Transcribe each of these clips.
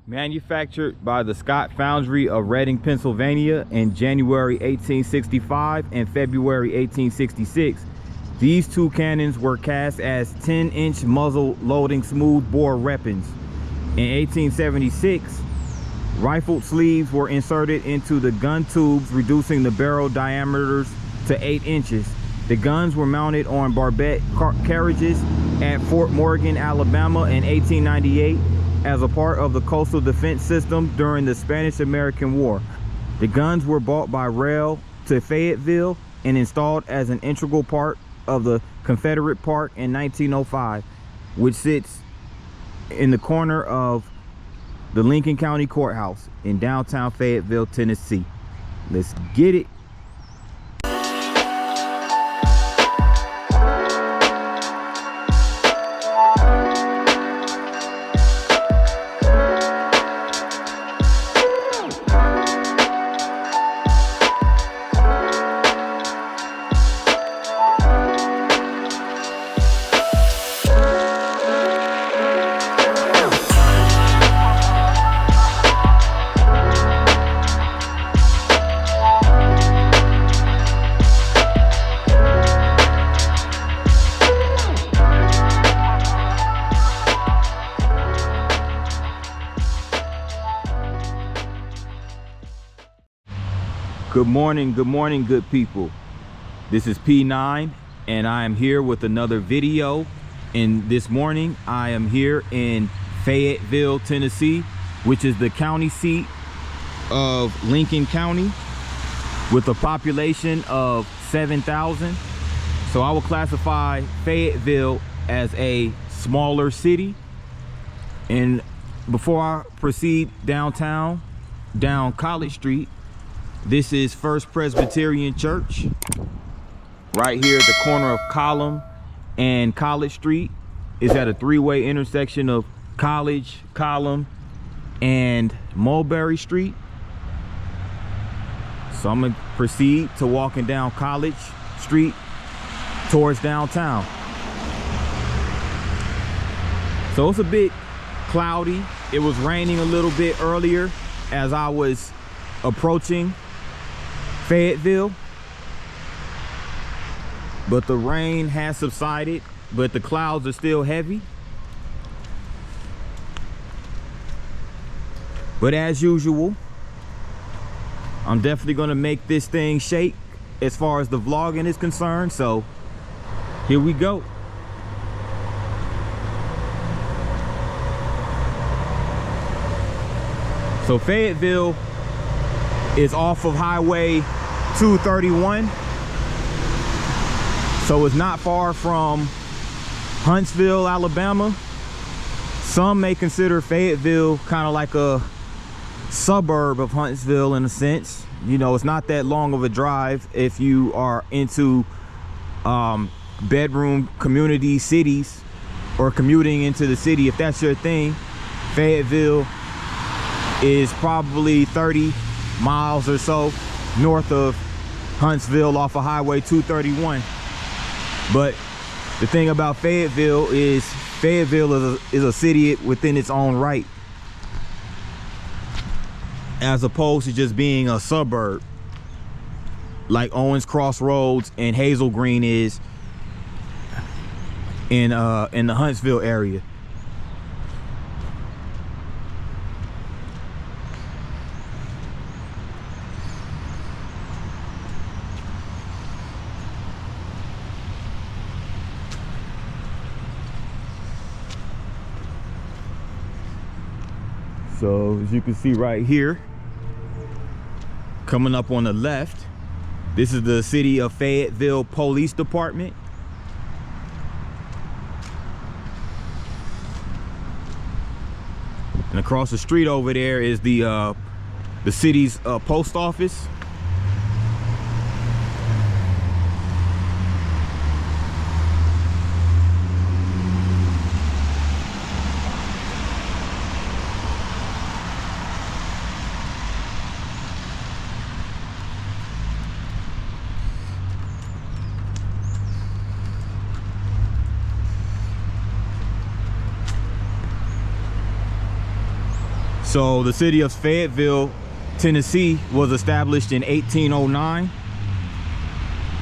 Manufactured by the Scott Foundry of Reading, Pennsylvania in January 1865 and February 1866, these two cannons were cast as 10-inch muzzle loading smoothbore weapons. In 1876, rifled sleeves were inserted into the gun tubes, reducing the barrel diameters to 8 inches. The guns were mounted on barbette carriages at Fort Morgan, Alabama in 1898 as a part of the coastal defense system during the Spanish-American War. The guns were brought by rail to Fayetteville and installed as an integral part of the Confederate Park in 1905, which sits in the corner of the Lincoln County Courthouse in downtown Fayetteville, Tennessee. Let's get it. Good morning, good people. This is P9 and I am here with another video. And this morning I am here in Fayetteville, Tennessee, which is the county seat of Lincoln County with a population of 7,000. So I will classify Fayetteville as a smaller city. And before I proceed downtown, down College Street, this is First Presbyterian Church, right here at the corner of Column and College Street. Is at a three-way intersection of College, Column, and Mulberry Street. So I'm gonna proceed to walking down College Street towards downtown. So it's a bit cloudy. It was raining a little bit earlier as I was approaching Fayetteville, but the rain has subsided, but the clouds are still heavy. But as usual, I'm definitely gonna make this thing shake as far as the vlogging is concerned. So here we go. So Fayetteville is off of Highway 231. So it's not far from Huntsville, Alabama. Some may consider Fayetteville kind of like a suburb of Huntsville in a sense. You know, it's not that long of a drive if you are into bedroom community cities or commuting into the city. If that's your thing, Fayetteville is probably 30 miles or so north of Huntsville off of Highway 231. But the thing about Fayetteville is a city within its own right, as opposed to just being a suburb like Owens Crossroads and Hazel Green is in the Huntsville area. So as you can see right here, coming up on the left, this is the City of Fayetteville Police Department. And across the street over there is the city's post office. So the city of Fayetteville, Tennessee was established in 1809,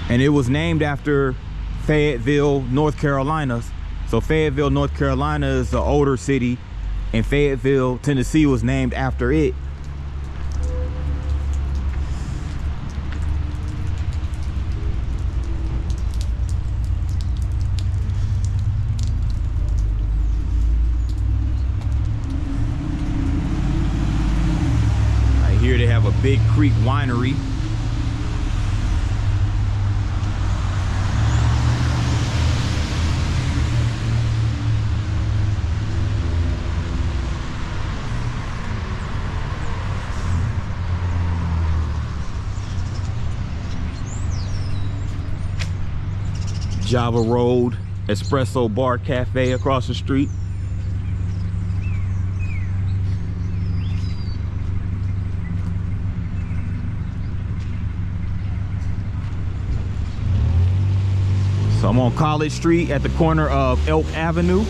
and it was named after Fayetteville, North Carolina. So Fayetteville, North Carolina is the older city, and Fayetteville, Tennessee was named after it. Right here they have a Big Creek Winery. Java Road Espresso Bar Cafe across the street. So I'm on College Street at the corner of Elk Avenue.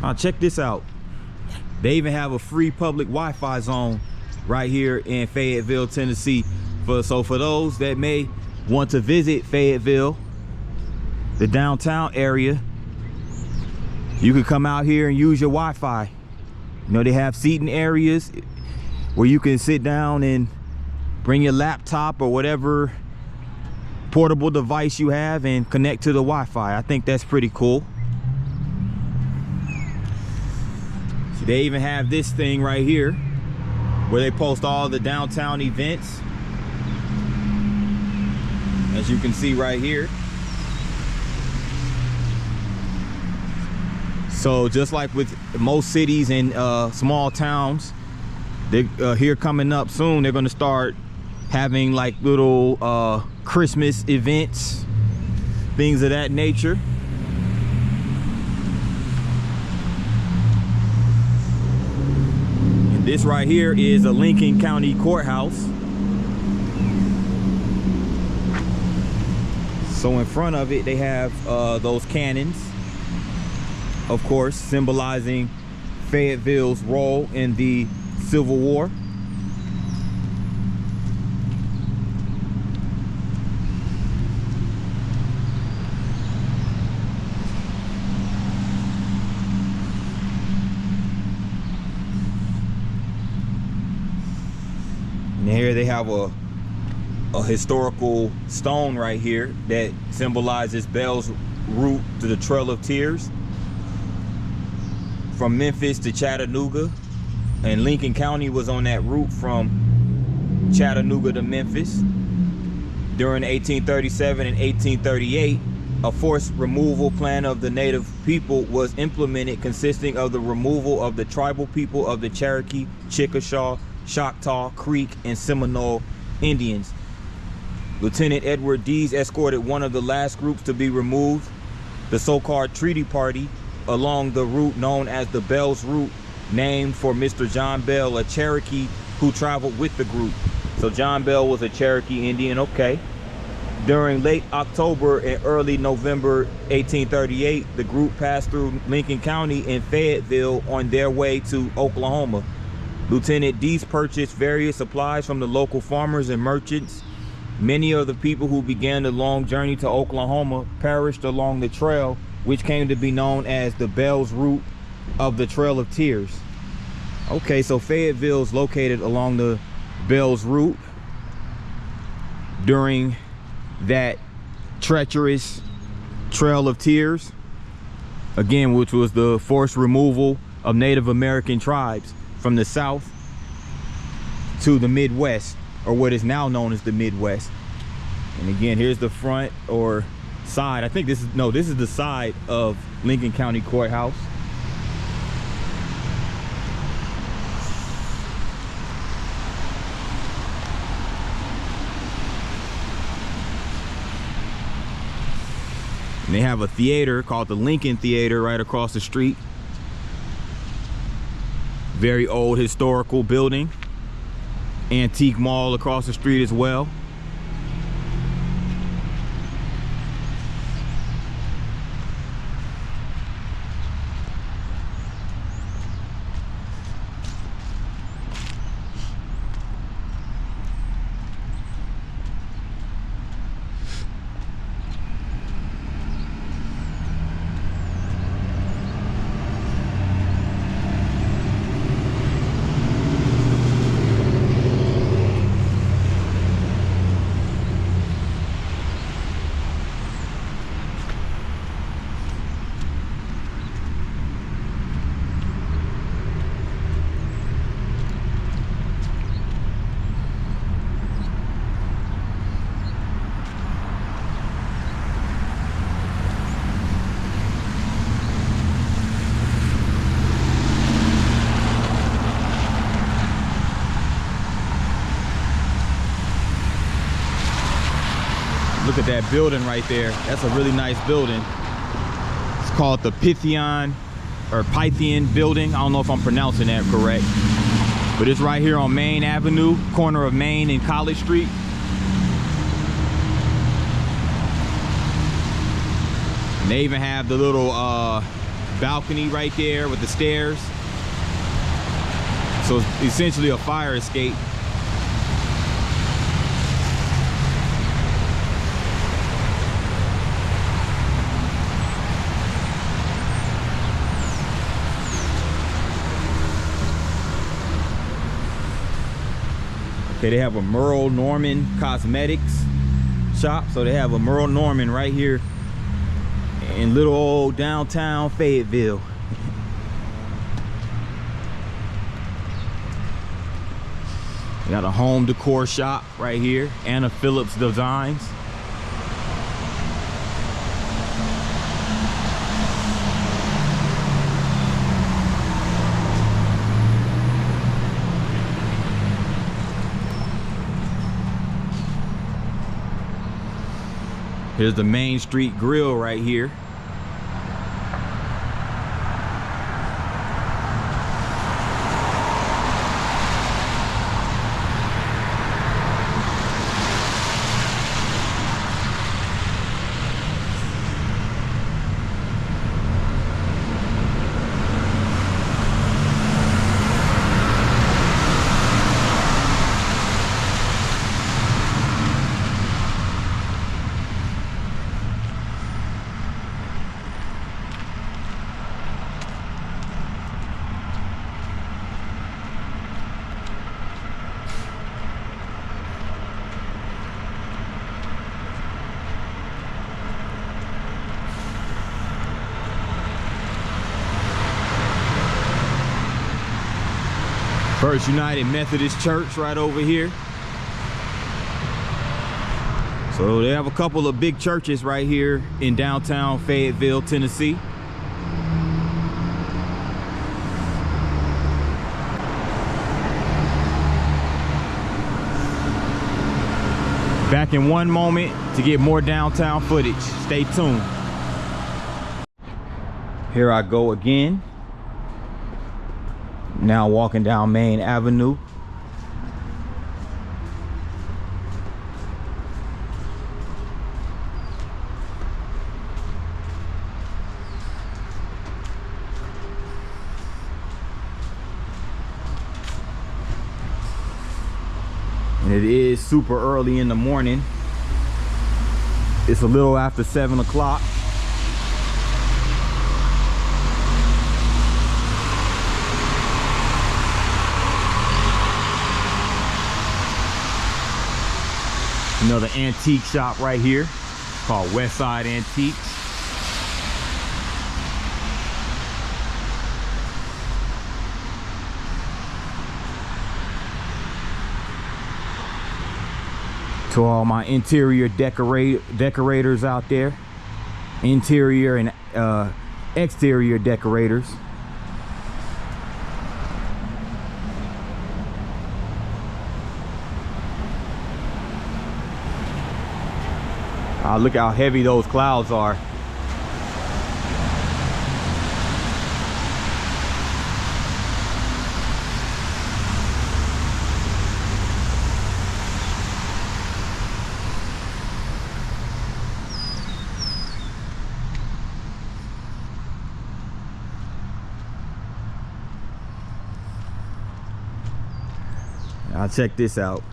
Now check this out. They even have a free public Wi-Fi zone right here in Fayetteville, Tennessee. So for those that may want to visit Fayetteville, the downtown area, you can come out here and use your Wi-Fi. You know, they have seating areas where you can sit down and bring your laptop or whatever portable device you have and connect to the Wi-Fi. I think that's pretty cool. They even have this thing right here where they post all the downtown events, as you can see right here. So just like with most cities and small towns, they here coming up soon, they're going to start having like little Christmas events, things of that nature. This right here is a Lincoln County Courthouse. So in front of it, they have those cannons, of course, symbolizing Fayetteville's role in the Civil War. And here they have a historical stone right here that symbolizes Bell's route to the Trail of Tears from Memphis to Chattanooga, and Lincoln County was on that route from Chattanooga to Memphis. During 1837 and 1838, a forced removal plan of the native people was implemented, consisting of the removal of the tribal people of the Cherokee, Chickasaw, Choctaw, Creek, and Seminole Indians. Lieutenant Edward Dees escorted one of the last groups to be removed, the so-called Treaty Party, along the route known as the Bell's Route, named for Mr. John Bell, a Cherokee who traveled with the group. So John Bell was a Cherokee Indian, okay. During late October and early November 1838, the group passed through Lincoln County and Fayetteville on their way to Oklahoma. Lieutenant Dees purchased various supplies from the local farmers and merchants. Many of the people who began the long journey to Oklahoma perished along the trail, which came to be known as the Bell's Route of the Trail of Tears. Okay, so Fayetteville is located along the Bell's Route during that treacherous Trail of Tears, again, which was the forced removal of Native American tribes from the South to the Midwest, or what is now known as the Midwest. And again, here's the front or side. I think this is the side of Lincoln County Courthouse. And they have a theater called the Lincoln Theater right across the street. Very old historical building. Antique mall across the street as well. Look at that building right there. That's a really nice building. It's called the Pythian building. I don't know if I'm pronouncing that correct, but it's right here on Main Avenue, corner of Main and College Street. And they even have the little balcony right there with the stairs. So it's essentially a fire escape. Okay, they have a Merle Norman Cosmetics shop. So they have a Merle Norman right here in little old downtown Fayetteville. They got a home decor shop right here, Anna Phillips Designs. Here's the Main Street Grill right here. First United Methodist Church right over here. So they have a couple of big churches right here in downtown Fayetteville, Tennessee. Back in one moment to get more downtown footage. Stay tuned. Here I go again. Now walking down Main Avenue. And it is super early in the morning. It's a little after 7 o'clock. Another antique shop right here called Westside Antiques. To all my interior decorators out there, interior and exterior decorators. Look how heavy those clouds are. Now check this out.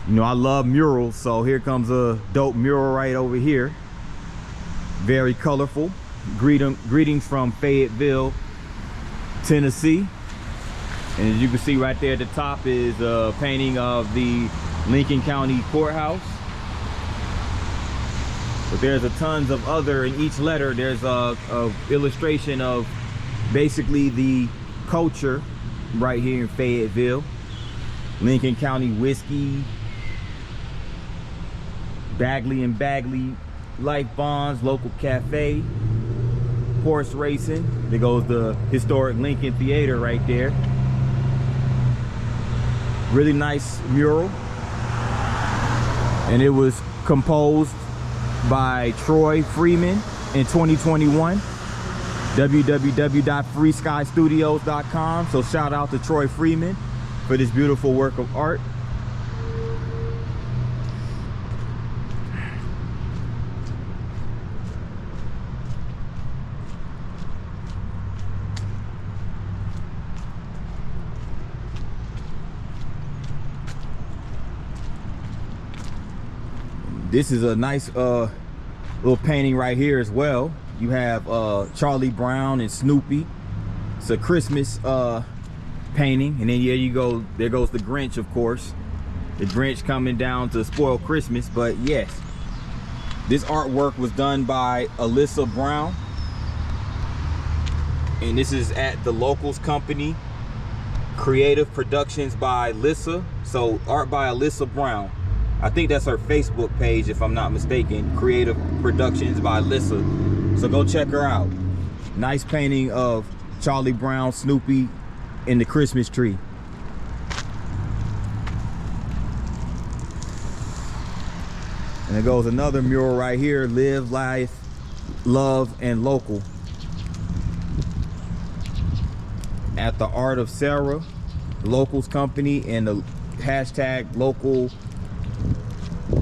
You know, I love murals, so here comes a dope mural right over here. Very colorful. Greetings from Fayetteville, Tennessee. And as you can see right there at the top is a painting of the Lincoln County Courthouse. But there's a tons of other, in each letter there's a illustration of basically the culture right here in Fayetteville. Lincoln County whiskey, Bagley and Bagley Life Bonds, local cafe, horse racing. There goes the historic Lincoln Theater right there. Really nice mural. And it was composed by Troy Freeman in 2021. www.freeskystudios.com. So shout out to Troy Freeman for this beautiful work of art. This is a nice little painting right here as well. You have Charlie Brown and Snoopy. It's a Christmas painting, and then yeah, you go, there goes the Grinch, of course. The Grinch coming down to spoil Christmas. But yes, this artwork was done by Alyssa Brown, and this is at the Locals Company, Creative Productions by Alyssa. So art by Alyssa Brown. I think that's her Facebook page, if I'm not mistaken. Creative Productions by Alyssa. So go check her out. Nice painting of Charlie Brown, Snoopy, and the Christmas tree. And there goes another mural right here. Live, life, love, and local. At the Art of Sarah, Locals Company, and the hashtag local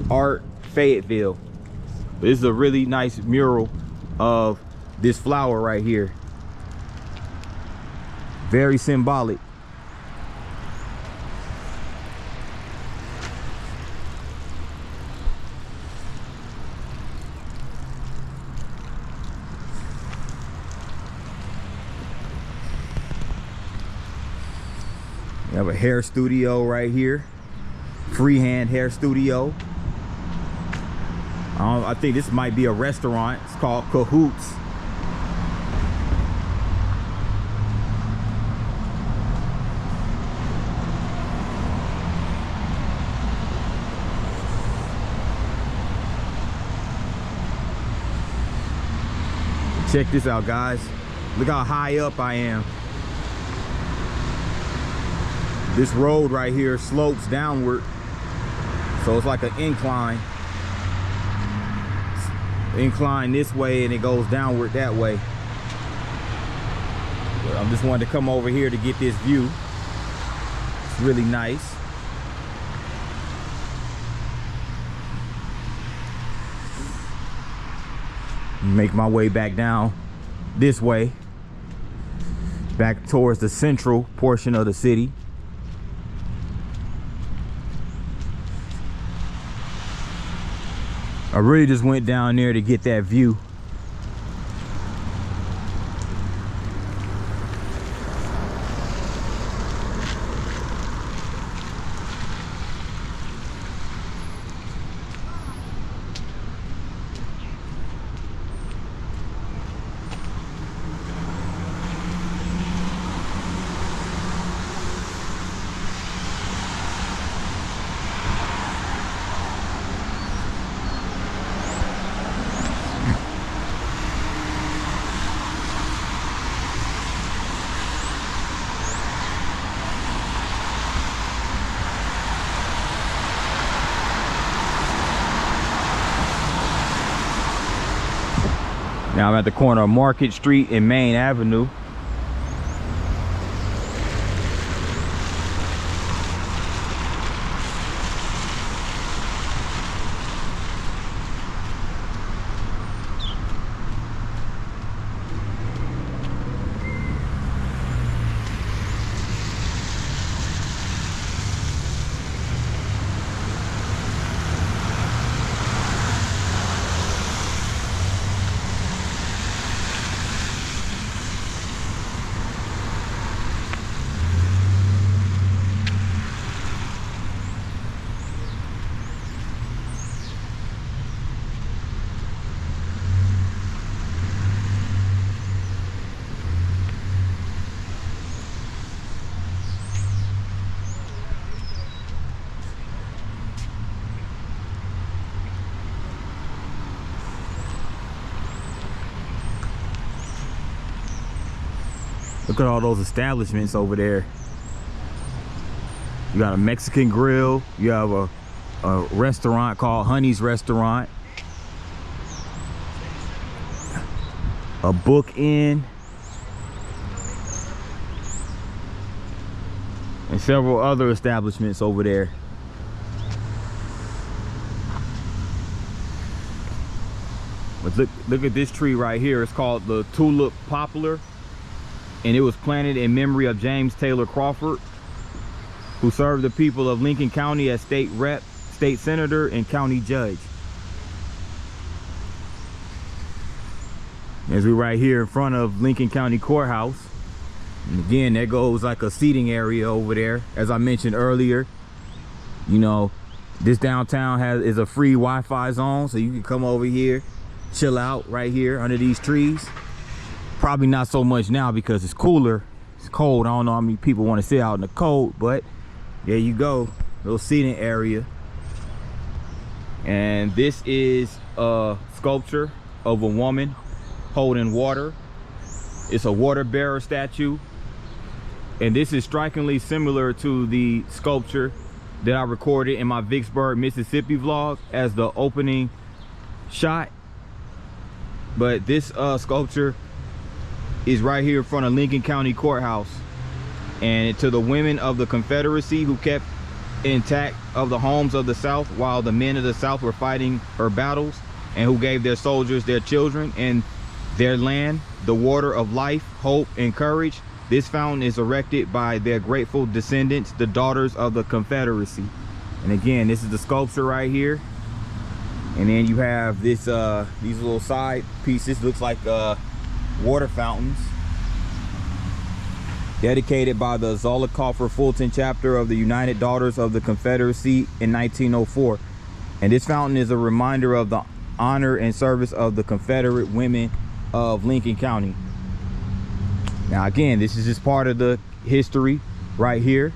art Fayetteville. This is a really nice mural of this flower right here. Very symbolic. We have a hair studio right here. Freehand hair studio. I think this might be a restaurant. It's called Cahoots. Check this out, guys. Look how high up I am. This road right here slopes downward, so it's like an incline. Incline this way and it goes downward that way. But I just wanted to come over here to get this view. It's really nice. Make my way back down this way, back towards the central portion of the city. I really just went down there to get that view. Now I'm at the corner of Market Street and Main Avenue. Look at all those establishments over there. You got a Mexican grill. You have a restaurant called Honey's Restaurant. A book inn. And several other establishments over there. But look at this tree right here. It's called the tulip poplar, and it was planted in memory of James Taylor Crawford, who served the people of Lincoln County as state rep, state senator, and county judge. As we're right here in front of Lincoln County Courthouse. And again, there goes like a seating area over there. As I mentioned earlier, you know, this downtown is a free Wi-Fi zone, so you can come over here, chill out right here under these trees. Probably not so much now because it's cooler. It's cold. I don't know how many people want to sit out in the cold, but there you go, little seating area. And this is a sculpture of a woman holding water. It's a water bearer statue, and this is strikingly similar to the sculpture that I recorded in my Vicksburg, Mississippi vlog as the opening shot. But this sculpture is right here in front of Lincoln County Courthouse. And to the women of the Confederacy who kept intact of the homes of the South while the men of the South were fighting her battles, and who gave their soldiers, their children, and their land the water of life, hope, and courage, this fountain is erected by their grateful descendants, the daughters of the Confederacy. And again, this is the sculpture right here. And then you have this these little side pieces, looks like water fountains, dedicated by the Zollicoffer Fulton chapter of the United Daughters of the Confederacy in 1904. And this fountain is a reminder of the honor and service of the Confederate women of Lincoln County. Now again, this is just part of the history right here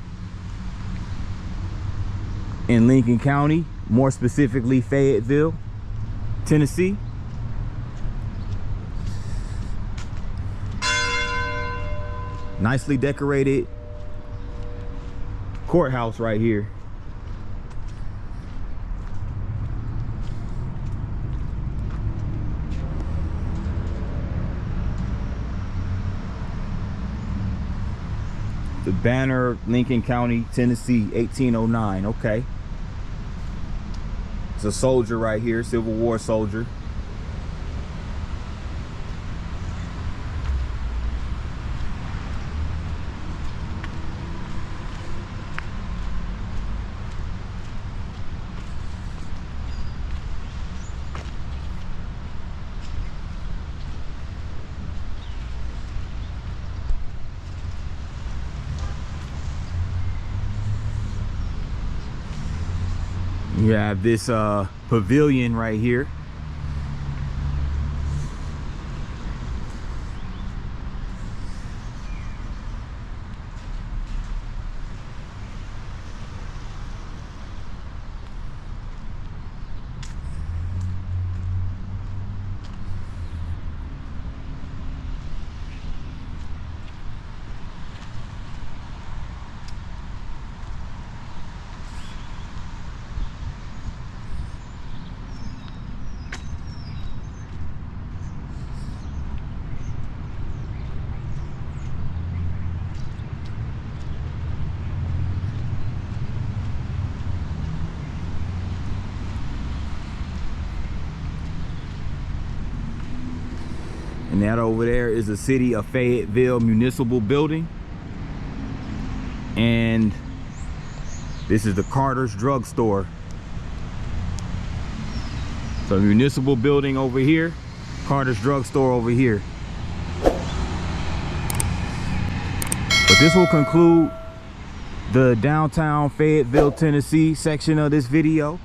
in Lincoln County, more specifically Fayetteville, Tennessee. Nicely decorated courthouse right here. The banner, Lincoln County, Tennessee, 1809. Okay. It's a soldier right here, Civil War soldier. You have this pavilion right here. And that over there is the City of Fayetteville Municipal Building. And this is the Carter's Drug Store. So municipal building over here, Carter's Drug Store over here. But this will conclude the downtown Fayetteville, Tennessee section of this video.